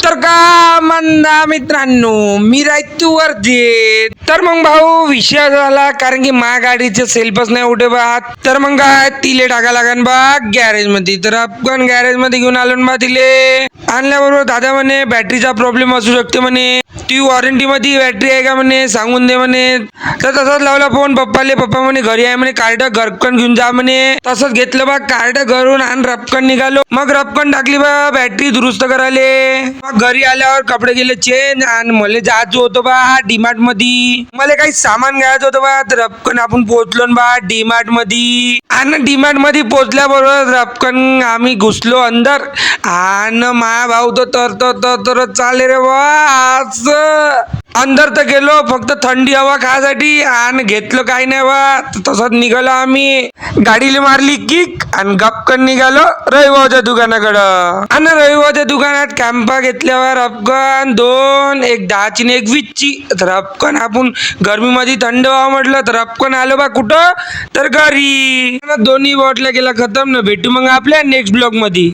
तर का म्हणता मित्रांनो, मी राहतो वरती. तर मग भाऊ विषय झाला कारण की मा गाडीचे सेल्फच नाही उठे बा. तर मग काय तिले टाका लागन बा गॅरेज मध्ये. तर आपण गॅरेज मध्ये घेऊन आलो बा तिले. आणल्याबरोबर दादा म्हणे बॅटरीचा प्रॉब्लेम असू शकते म्हणे, ती वॉरंटी मध्ये बॅटरी आहे का म्हणे सांगून दे म्हणे. तर तसंच लावला फोन पप्पाले. पप्पा म्हणे घरी आहे म्हणे, कार्ड घरकन घेऊन जा म्हणे. तसंच घेतलं बा कार्ड घरून आणि रपकन निघालो. मग रपकन टाकली बा बॅटरी दुरुस्त करायले. मग घरी आल्यावर कपडे गेले चेंज आणि मला जायचं होतं बा डीमार्ट मध्ये. मला काही सामान घ्यायचं होतं बा. तर रपकन आपण पोहोचलो बा डीमार्ट मध्ये. आणि डीमार्ट मध्ये पोहोचल्याबरोबर रपकन आम्ही घुसलो अंदर. आणि मा भाऊ तर चाले रे बा आज. अंदर तर गेलो फक्त थंडी हवा खायसाठी आणि घेतलं काही नाही बा. तसंच निघालो आम्ही. गाडीला मारली किक आणि गपकन निघालो रविभाऊच्या दुकानाकडं. आणि रविभाऊच्या दुकानात कॅम्पा घेतल्यावर अफगाण दोन, एक 10ची आणि एक 20ची. तर अफगाण आपण गरमीमध्ये थंड व्हावं म्हटलं तर अफगाण आलो बा कुठं तर घरी. दोन्ही बॉटल्या गेला खतम. न भेटू मग आपल्या नेक्स्ट ब्लॉग मध्ये.